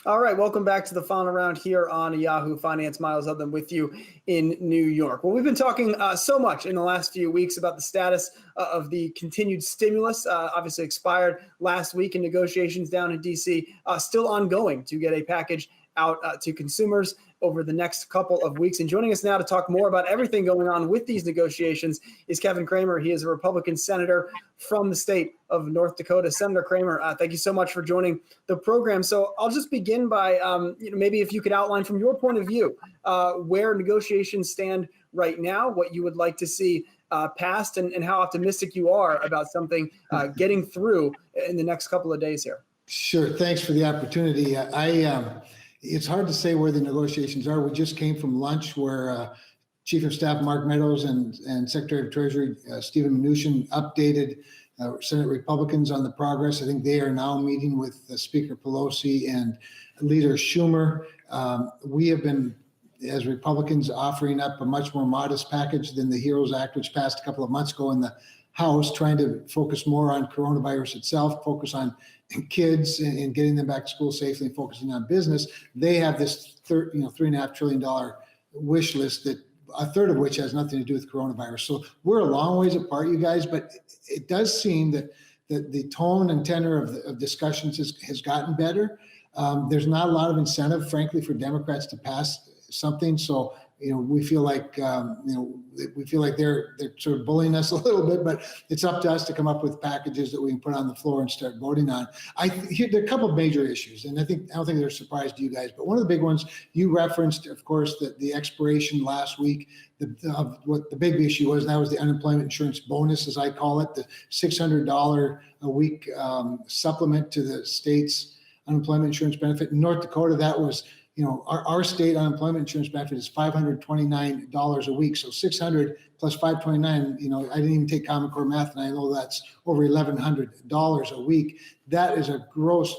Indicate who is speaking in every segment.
Speaker 1: All right, welcome back to the final round here on Yahoo Finance. Miles Udland with you in New York. Well, we've been talking so much in the last few weeks about the status of the continued stimulus, obviously expired last week, and negotiations down in D.C. Still ongoing to get a package out to consumers over the next couple of weeks. And joining us now to talk more about everything going on with these negotiations is Kevin Cramer. He is a Republican senator from the state of North Dakota. Senator Cramer, thank you so much for joining the program. So I'll just begin by maybe if you could outline from your point of view where negotiations stand right now, what you would like to see passed, and how optimistic you are about something getting through in the next couple of days here.
Speaker 2: Sure. Thanks for the opportunity. It's hard to say where the negotiations are. We just came from lunch where Chief of Staff Mark Meadows and Secretary of Treasury Stephen Mnuchin updated Senate Republicans on the progress. I think they are now meeting with Speaker Pelosi and Leader Schumer. We have been, as Republicans, offering up a much more modest package than the HEROES Act, which passed a couple of months ago in the House, trying to focus more on coronavirus itself, focus on kids and getting them back to school safely, and focusing on business. They have this $3.5 trillion wish list, that a third of which has nothing to do with coronavirus. So we're a long ways apart, you guys, but it does seem that the tone and tenor of discussions has gotten better. There's not a lot of incentive, frankly, for Democrats to pass something. So we feel like they're sort of bullying us a little bit, but it's up to us to come up with packages that we can put on the floor and start voting on. There are a couple of major issues, and I don't think they're a surprise to you guys, but one of the big ones you referenced, of course, that the expiration last week of what the big issue was, and that was the unemployment insurance bonus, as I call it, the $600 a week supplement to the state's unemployment insurance benefit. In North Dakota, that was, our state unemployment insurance benefit is $529 a week. So 600 plus 529, I didn't even take Common Core math, and I know that's over $1,100 a week. That is a gross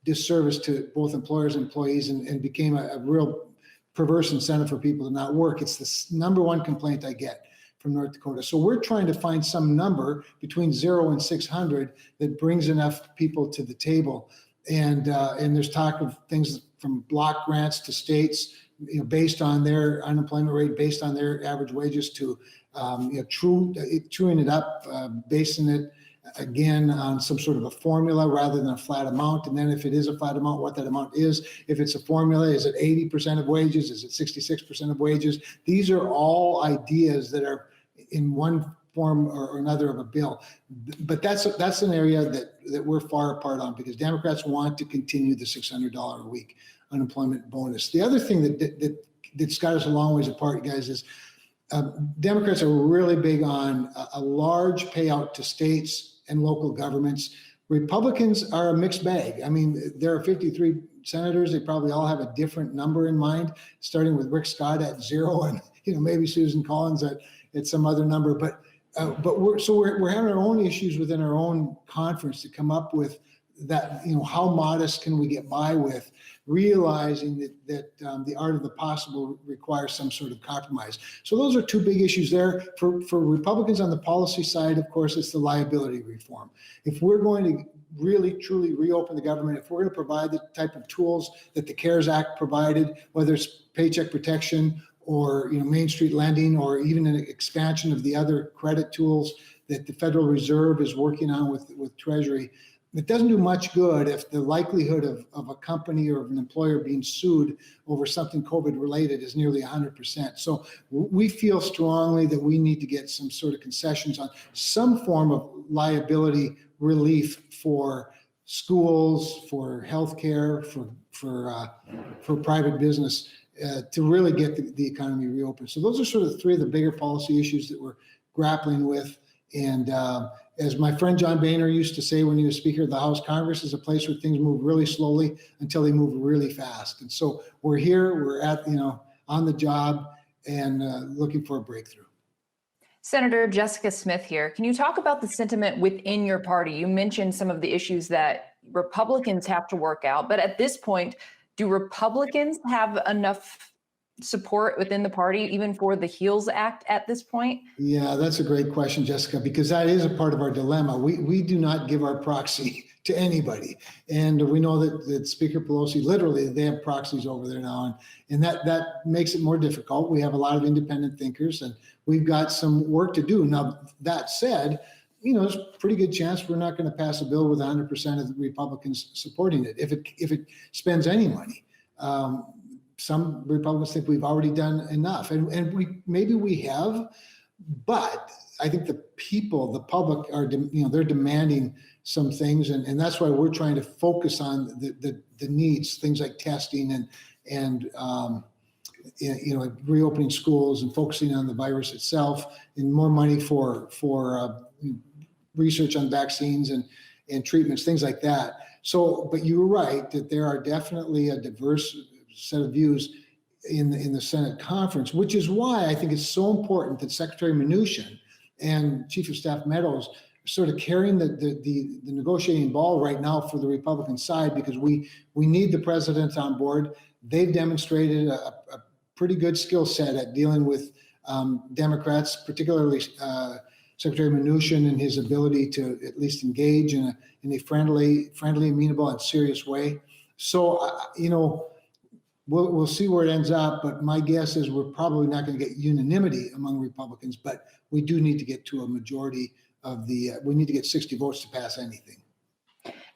Speaker 2: disservice to both employers and employees, and became a real perverse incentive for people to not work. It's the number one complaint I get from North Dakota. So we're trying to find some number between 0 and 600 that brings enough people to the table. And there's talk of things from block grants to states, based on their unemployment rate, based on their average wages, to truing it up, basing it again on some sort of a formula rather than a flat amount. And then if it is a flat amount, what that amount is. If it's a formula, is it 80% of wages? Is it 66% of wages? These are all ideas that are in one form or another of a bill. But that's an area that we're far apart on, because Democrats want to continue the $600 a week unemployment bonus. The other thing that's got us a long ways apart, guys, is Democrats are really big on a large payout to states and local governments. Republicans are a mixed bag. I mean, there are 53 senators. They probably all have a different number in mind, starting with Rick Scott at 0, and maybe Susan Collins at some other number. But we're having our own issues within our own conference to come up with that. How modest can we get by with, realizing that the art of the possible requires some sort of compromise. So those are two big issues there. For Republicans on the policy side, of course, it's the liability reform. If we're going to really truly reopen the government, if we're going to provide the type of tools that the CARES Act provided, whether it's paycheck protection or Main Street lending, or even an expansion of the other credit tools that the Federal Reserve is working on with Treasury, it doesn't do much good if the likelihood of a company or of an employer being sued over something COVID related is nearly 100%. So we feel strongly that we need to get some sort of concessions on some form of liability relief for schools, for healthcare, for private business, to really get the economy reopened. So those are sort of three of the bigger policy issues that we're grappling with. And as my friend John Boehner used to say when he was Speaker of the House, Congress is a place where things move really slowly until they move really fast. And so we're here, we're at, on the job, and looking for a breakthrough.
Speaker 3: Senator Jessica Smith here. Can you talk about the sentiment within your party? You mentioned some of the issues that Republicans have to work out, but at this point, do Republicans have enough support within the party, even for the HEALS Act at this point?
Speaker 2: Yeah, that's a great question, Jessica, because that is a part of our dilemma. We do not give our proxy to anybody. And we know that Speaker Pelosi, literally, they have proxies over there now. And that makes it more difficult. We have a lot of independent thinkers, and we've got some work to do. Now, that said, there's a pretty good chance we're not going to pass a bill with 100% of the Republicans supporting it if it spends any money. Some Republicans think we've already done enough, and we have, but I think the people, the public are, they're demanding some things, and that's why we're trying to focus on the needs, things like testing and reopening schools and focusing on the virus itself, and more money for research on vaccines and treatments, things like that. So, but you were right that there are definitely a diverse set of views in the Senate conference, which is why I think it's so important that Secretary Mnuchin and Chief of Staff Meadows are sort of carrying the negotiating ball right now for the Republican side, because we need the president on board. They've demonstrated a pretty good skill set at dealing with Democrats, particularly Secretary Mnuchin and his ability to at least engage in a friendly, amenable, and serious way. So, we'll see where it ends up, but my guess is we're probably not going to get unanimity among Republicans, but we do need to get to a majority we need to get 60 votes to pass anything.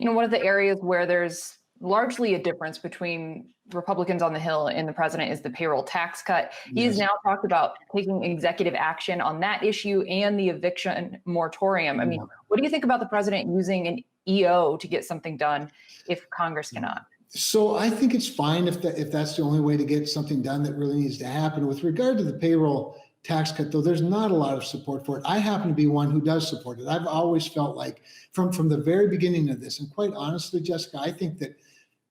Speaker 3: One of the areas where there's largely a difference between Republicans on the Hill and the president is the payroll tax cut. He has now talked about taking executive action on that issue and the eviction moratorium. I mean, what do you think about the president using an EO to get something done if Congress cannot?
Speaker 2: So I think it's fine if that's the only way to get something done that really needs to happen. With regard to the payroll tax cut, though, there's not a lot of support for it. I happen to be one who does support it. I've always felt like from the very beginning of this, and quite honestly, Jessica, I think that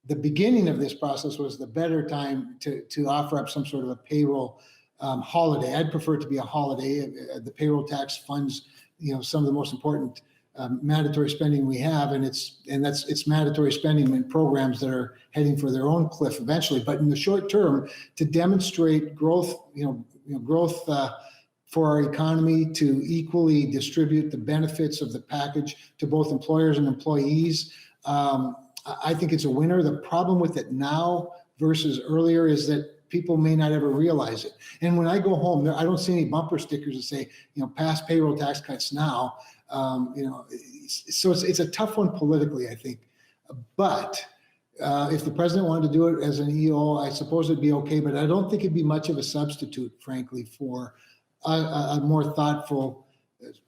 Speaker 2: the beginning of this process was the better time to offer up some sort of a payroll holiday. I'd prefer it to be a holiday. The payroll tax funds, some of the most important mandatory spending we have, and it's mandatory spending in programs that are heading for their own cliff eventually. But in the short term, to demonstrate growth, growth for our economy, to equally distribute the benefits of the package to both employers and employees, I think it's a winner. The problem with it now versus earlier is that people may not ever realize it. And when I go home, I don't see any bumper stickers that say, pass payroll tax cuts now. So it's a tough one politically, I think. But if the president wanted to do it as an EO, I suppose it'd be okay. But I don't think it'd be much of a substitute, frankly, for a more thoughtful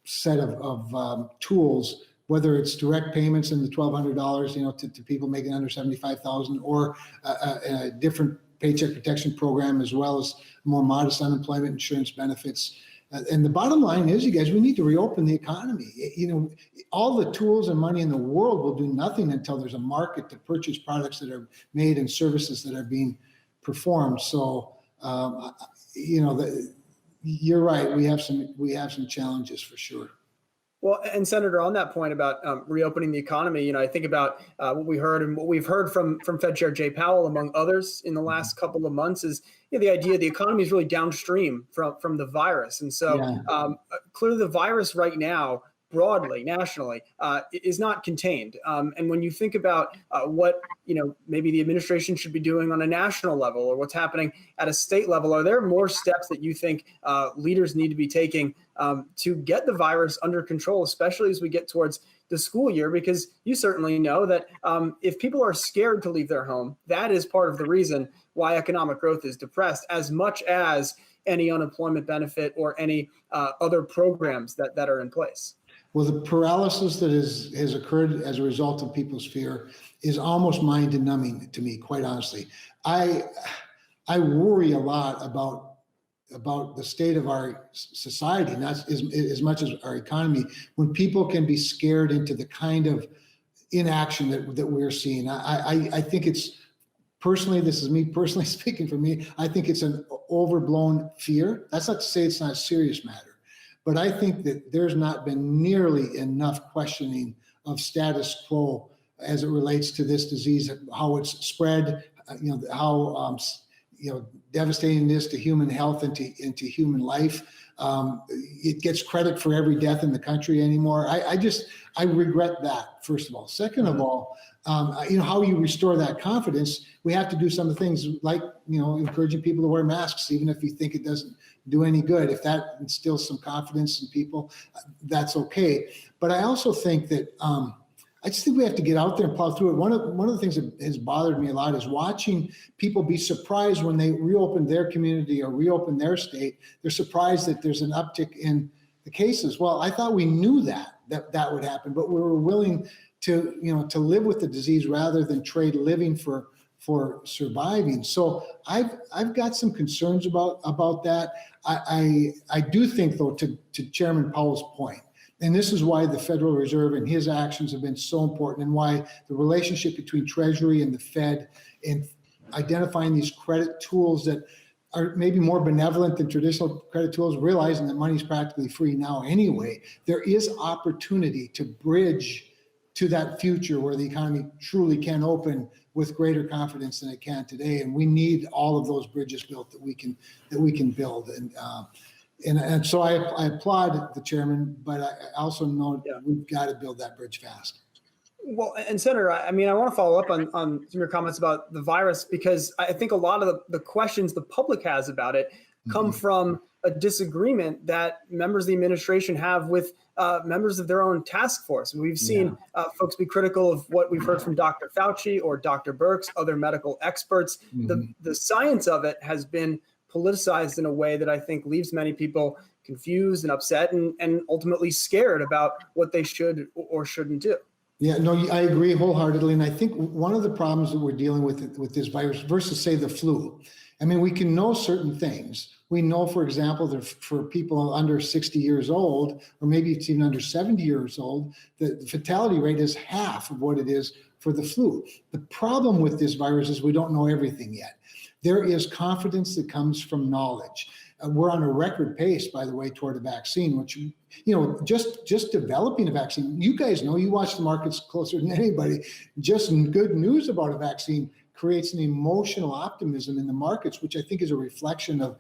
Speaker 2: set of tools, whether it's direct payments in the $1,200, to people making under $75,000, or a different paycheck protection program, as well as more modest unemployment insurance benefits. And the bottom line is, you guys, we need to reopen the economy. All the tools and money in the world will do nothing until there's a market to purchase products that are made and services that are being performed. So, you're right. We have some challenges for sure.
Speaker 1: Well, and Senator, on that point about reopening the economy, I think about what we heard and what we've heard from Fed Chair Jay Powell, among others, in the last couple of months is the idea the economy is really downstream from the virus. And so clearly the virus right now, broadly, nationally, is not contained. And when you think about what, maybe the administration should be doing on a national level, or what's happening at a state level, are there more steps that you think leaders need to be taking to get the virus under control, especially as we get towards the school year? Because you certainly know that if people are scared to leave their home, that is part of the reason why economic growth is depressed, as much as any unemployment benefit or any other programs that are in place.
Speaker 2: Well, the paralysis that has occurred as a result of people's fear is almost mind-numbing to me, quite honestly. I worry a lot about the state of our society, not as much as our economy, when people can be scared into the kind of inaction that we're seeing. I think it's, personally, this is me personally speaking for me, I think it's an overblown fear. That's not to say it's not a serious matter. But I think that there's not been nearly enough questioning of status quo as it relates to this disease, how it's spread, how devastating this to human health and to human life. It gets credit for every death in the country anymore. I regret that, first of all. Second of all, how you restore that confidence, we have to do some of the things like, encouraging people to wear masks, even if you think it doesn't do any good. If that instills some confidence in people, that's okay. But I also think that, I just think we have to get out there and plow through it. One of the things that has bothered me a lot is watching people be surprised when they reopen their community or reopen their state. They're surprised that there's an uptick in the cases. Well, I thought we knew that would happen, but we were willing to live with the disease rather than trade living for surviving. So I've got some concerns about that. I do think, though, to Chairman Powell's point, and this is why the Federal Reserve and his actions have been so important, and why the relationship between Treasury and the Fed in identifying these credit tools that are maybe more benevolent than traditional credit tools, realizing that money's practically free now anyway. There is opportunity to bridge to that future where the economy truly can open with greater confidence than it can today. And we need all of those bridges built that we can build. And so I applaud the chairman, but I also know we've got to build that bridge fast.
Speaker 1: Well, and Senator, I want to follow up on some of your comments about the virus, because I think a lot of the questions the public has about it come from a disagreement that members of the administration have with members of their own task force. We've seen folks be critical of what we've heard from Dr. Fauci or Dr. Birx, other medical experts. The science of it has been politicized in a way that I think leaves many people confused and upset and ultimately scared about what they should or shouldn't do.
Speaker 2: Yeah, no, I agree wholeheartedly. And I think one of the problems that we're dealing with this virus versus, say, the flu, we can know certain things. We know, for example, that for people under 60 years old, or maybe it's even under 70 years old, the fatality rate is half of what it is for the flu. The problem with this virus is we don't know everything yet. There is confidence that comes from knowledge. We're on a record pace, by the way, toward a vaccine, which, just developing a vaccine. You guys know, you watch the markets closer than anybody. Just good news about a vaccine creates an emotional optimism in the markets, which I think is a reflection of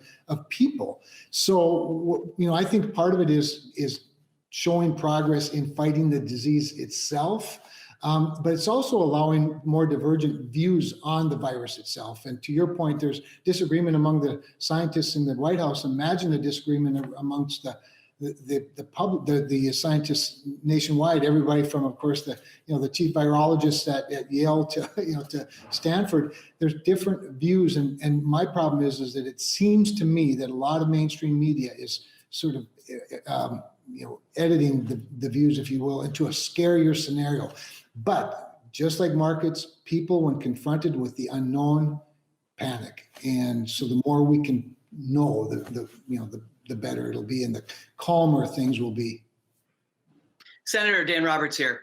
Speaker 2: people. So, I think part of it is showing progress in fighting the disease itself. But it's also allowing more divergent views on the virus itself. And to your point, there's disagreement among the scientists in the White House. Imagine the disagreement amongst the public, the scientists nationwide. Everybody from, of course, the chief virologist at Yale to Stanford. There's different views, and my problem is that it seems to me that a lot of mainstream media is sort of editing the views, if you will, into a scarier scenario. But just like markets, people, when confronted with the unknown, panic. And so the more we can know, the better it'll be, and the calmer things will be.
Speaker 4: Senator Dan Roberts here.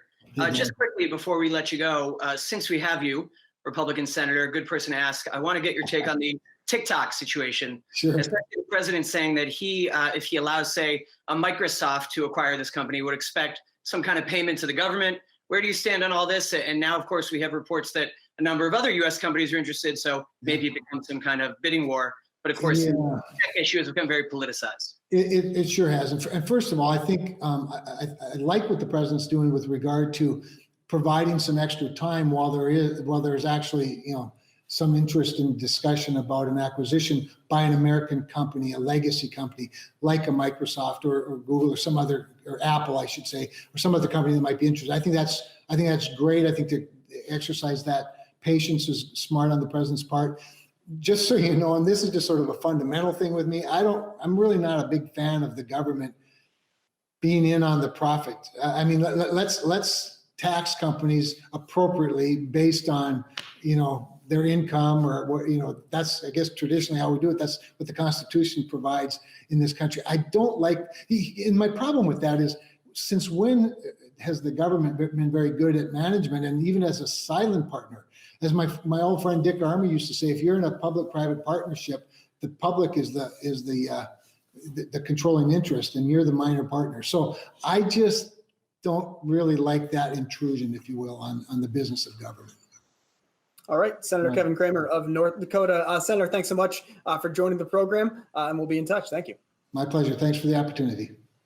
Speaker 4: Just quickly before we let you go, since we have you, Republican Senator, good person to ask, I want to get your take on the TikTok situation.
Speaker 2: Sure.
Speaker 4: Especially the president saying that he, if he allows, say, a Microsoft to acquire this company, would expect some kind of payment to the government. Where do you stand on all this? And now, of course, we have reports that a number of other U.S. companies are interested, so maybe it becomes some kind of bidding war. But of course, the tech issue has become very politicized.
Speaker 2: It sure has. And first of all, I think I like what the president's doing with regard to providing some extra time while there's actually some interest in discussion about an acquisition by an American company, a legacy company like a Microsoft or Google or some other, or Apple, I should say, or some other company that might be interested. I think that's great. I think to exercise that patience is smart on the president's part. Just so you know, and this is just sort of a fundamental thing with me, I'm really not a big fan of the government being in on the profit. Let's tax companies appropriately based on, their income or what, that's, I guess, traditionally how we do it. That's what the Constitution provides in this country. I don't like, and my problem with that is, since when has the government been very good at management, and even as a silent partner? As my old friend Dick Armey used to say, if you're in a public-private partnership, the public is the controlling interest, and you're the minor partner. So I just don't really like that intrusion, if you will, on the business of government.
Speaker 1: All right, Senator
Speaker 2: Right.
Speaker 1: Kevin Cramer of North Dakota. Senator, thanks so much for joining the program, and we'll be in touch. Thank you.
Speaker 2: My pleasure. Thanks for the opportunity.